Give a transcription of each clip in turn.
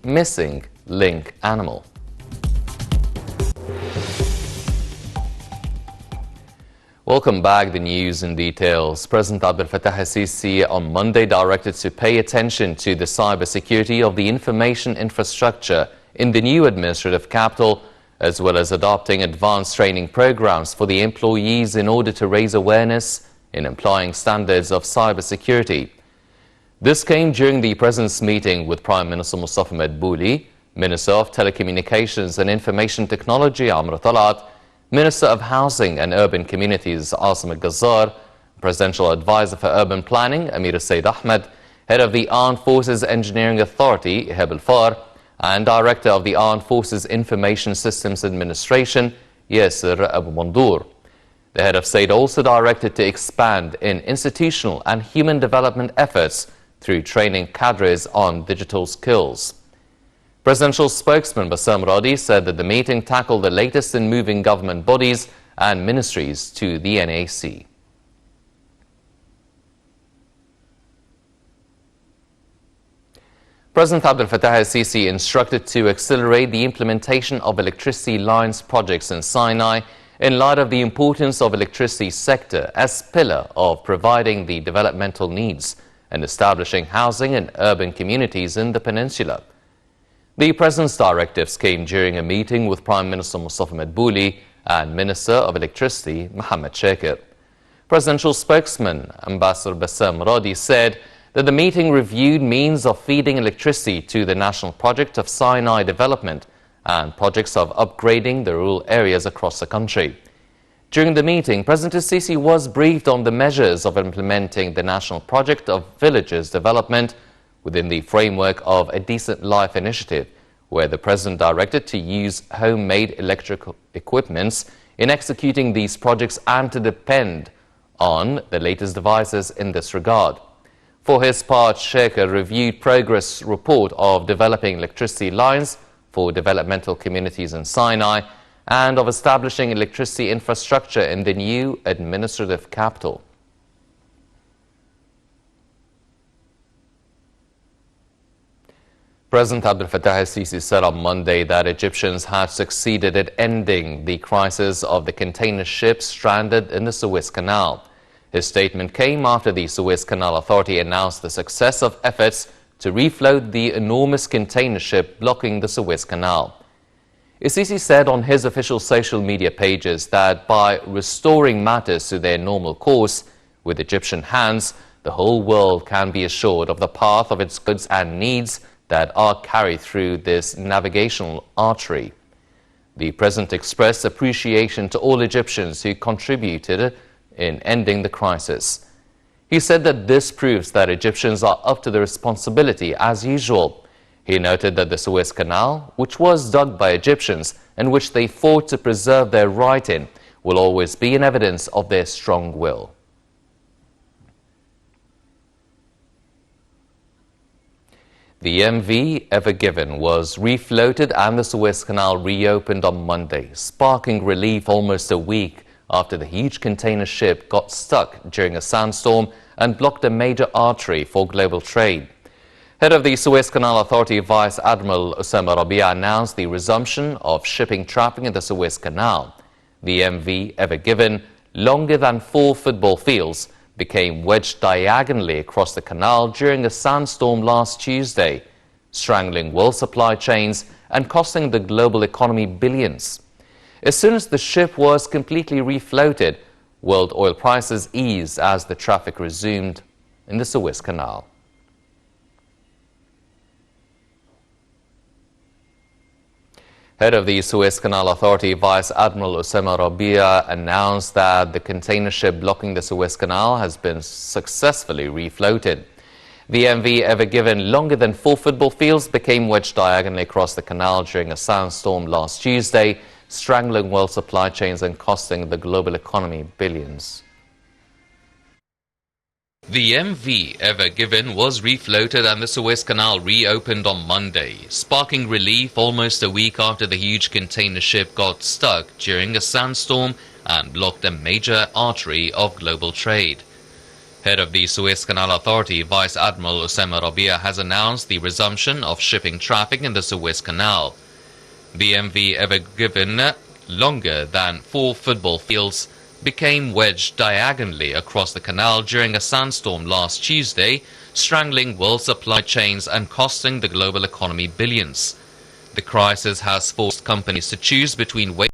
missing link animal. Welcome back. The news in details. President Abdel Fattah al-Sisi on Monday directed to pay attention to the cybersecurity of the information infrastructure in the new administrative capital, as well as adopting advanced training programs for the employees in order to raise awareness in applying standards of cybersecurity. This came during the President's meeting with Prime Minister Mustafa Madbouli, Minister of Telecommunications and Information Technology Amr Talat, Minister of Housing and Urban Communities Asim Al-Ghazzar, Presidential Advisor for Urban Planning Amir Said Ahmed, Head of the Armed Forces Engineering Authority Ihab Al-Far, and Director of the Armed Forces Information Systems Administration Yasser Abu Mandur. The Head of State also directed to expand in institutional and human development efforts through training cadres on digital skills. Presidential spokesman Bassam Radi said that the meeting tackled the latest in moving government bodies and ministries to the NAC. President Abdel Fattah al-Sisi instructed to accelerate the implementation of electricity lines projects in Sinai in light of the importance of electricity sector as pillar of providing the developmental needs and establishing housing and urban communities in the peninsula. The President's directives came during a meeting with Prime Minister Mustafa Madbouli and Minister of Electricity Mohammed Shakir. Presidential spokesman Ambassador Bassam Radi said that the meeting reviewed means of feeding electricity to the national project of Sinai development and projects of upgrading the rural areas across the country. During the meeting, President al-Sisi was briefed on the measures of implementing the national project of villages development within the framework of a Decent Life initiative, where the President directed to use homemade electrical equipments in executing these projects and to depend on the latest devices in this regard. For his part, Shakir reviewed progress report of developing electricity lines for developmental communities in Sinai and of establishing electricity infrastructure in the new administrative capital. President Abdel Fattah al-Sisi said on Monday that Egyptians had succeeded at ending the crisis of the container ships stranded in the Suez Canal. His statement came after the Suez Canal Authority announced the success of efforts to refloat the enormous container ship blocking the Suez Canal. al-Sisi said on his official social media pages that by restoring matters to their normal course with Egyptian hands, the whole world can be assured of the path of its goods and needs that are carried through this navigational artery. The President expressed appreciation to all Egyptians who contributed in ending the crisis. He said that this proves that Egyptians are up to the responsibility as usual. He noted that the Suez Canal, which was dug by Egyptians and which they fought to preserve their right in, will always be an evidence of their strong will. The MV Ever Given was refloated and the Suez Canal reopened on Monday, sparking relief almost a week after the huge container ship got stuck during a sandstorm and blocked a major artery for global trade. Head of the Suez Canal Authority Vice Admiral Osama Rabia announced the resumption of shipping traffic in the Suez Canal. The MV Ever Given, longer than 4 football fields, became wedged diagonally across the canal during a sandstorm last Tuesday, strangling world supply chains and costing the global economy billions. As soon as the ship was completely refloated, world oil prices eased as the traffic resumed in the Suez Canal. Head of the Suez Canal Authority Vice Admiral Osama Rabia announced that the container ship blocking the Suez Canal has been successfully refloated. The MV Ever Given, longer than 4 football fields, became wedged diagonally across the canal during a sandstorm last Tuesday, strangling world supply chains and costing the global economy billions. The MV Ever Given was refloated and the Suez Canal reopened on Monday, sparking relief almost a week after the huge container ship got stuck during a sandstorm and blocked a major artery of global trade. Head of the Suez Canal Authority, Vice Admiral Osama Rabia, has announced the resumption of shipping traffic in the Suez Canal. The MV Ever Given, longer than 4 football fields, became wedged diagonally across the canal during a sandstorm last Tuesday, strangling world supply chains and costing the global economy billions. The crisis has forced companies to choose between waiting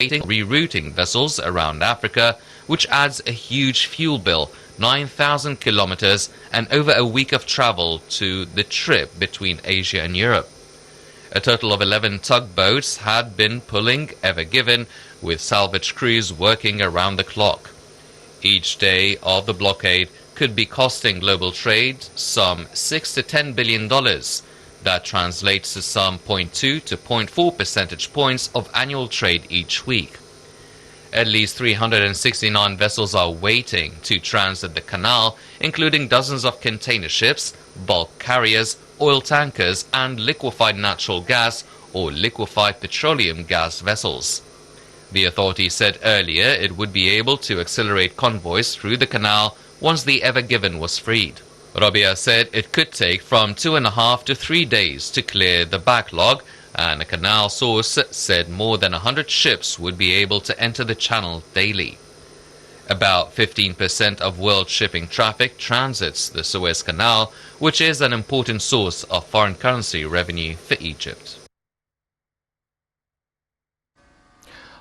or rerouting vessels around Africa, which adds a huge fuel bill, 9,000 kilometers, and over a week of travel to the trip between Asia and Europe. A total of 11 tugboats had been pulling Ever Given, with salvage crews working around the clock. Each day of the blockade could be costing global trade some $6 to $10 billion. That translates to some 0.2 to 0.4 percentage points of annual trade each week. At least 369 vessels are waiting to transit the canal, including dozens of container ships, bulk carriers, oil tankers, and liquefied natural gas or liquefied petroleum gas vessels. The authority said earlier it would be able to accelerate convoys through the canal once the Ever Given was freed. Rabia said it could take from 2.5 to 3 days to clear the backlog, and a canal source said more than 100 ships would be able to enter the channel daily. About 15% of world shipping traffic transits the Suez Canal, which is an important source of foreign currency revenue for Egypt.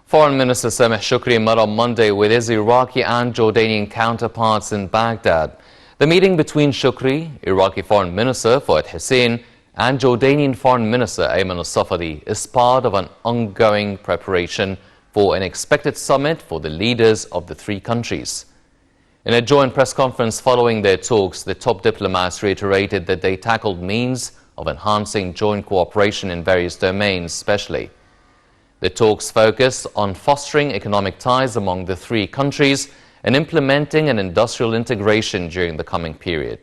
Foreign Minister Sameh Shukri met on Monday with his Iraqi and Jordanian counterparts in Baghdad. The meeting between Shukri, Iraqi Foreign Minister Fouad Hussein, and Jordanian Foreign Minister Ayman al-Safadi is part of an ongoing preparation for an expected summit for the leaders of the 3 countries. In a joint press conference following their talks, the top diplomats reiterated that they tackled means of enhancing joint cooperation in various domains, especially. The talks focused on fostering economic ties among the 3 countries and implementing an industrial integration during the coming period.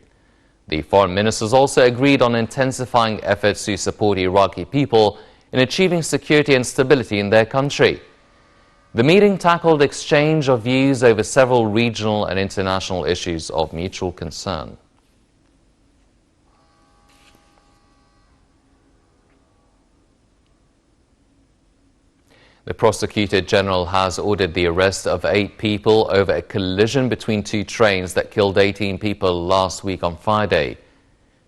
The foreign ministers also agreed on intensifying efforts to support Iraqi people in achieving security and stability in their country. The meeting tackled exchange of views over several regional and international issues of mutual concern. The Prosecutor General has ordered the arrest of 8 people over a collision between 2 trains that killed 18 people last week on Friday.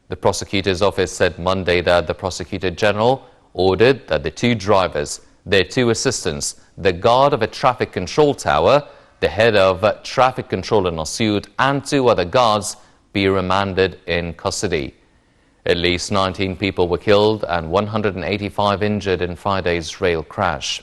The Prosecutor's Office said Monday that the Prosecutor General ordered that the 2 drivers, their 2 assistants, the guard of a traffic control tower, the head of traffic control in Osud, and 2 other guards be remanded in custody. At least 19 people were killed and 185 injured in Friday's rail crash.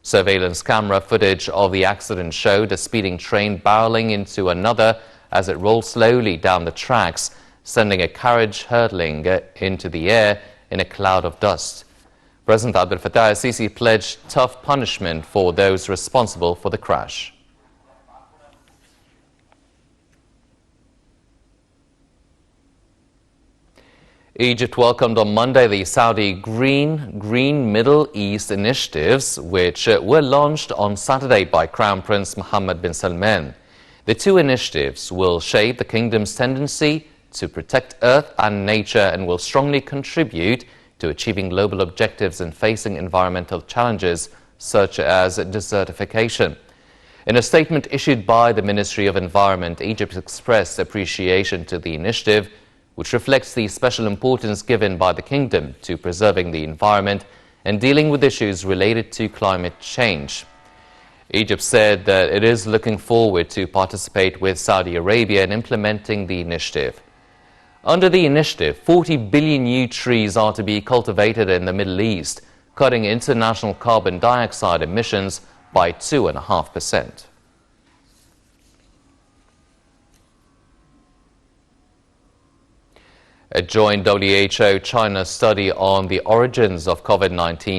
Surveillance camera footage of the accident showed a speeding train barreling into another as it rolled slowly down the tracks, sending a carriage hurtling into the air in a cloud of dust. President Abdel Fattah al-Sisi pledged tough punishment for those responsible for the crash. Egypt welcomed on Monday the Saudi Green Middle East initiatives, which were launched on Saturday by Crown Prince Mohammed bin Salman. The 2 initiatives will shape the kingdom's tendency to protect earth and nature and will strongly contribute to achieving global objectives in facing environmental challenges such as desertification. In a statement issued by the Ministry of Environment, Egypt expressed appreciation to the initiative, which reflects the special importance given by the kingdom to preserving the environment and dealing with issues related to climate change. Egypt said that it is looking forward to participate with Saudi Arabia in implementing the initiative. Under the initiative, 40 billion new trees are to be cultivated in the Middle East, cutting international carbon dioxide emissions by 2.5%. A joint WHO-China study on the origins of COVID-19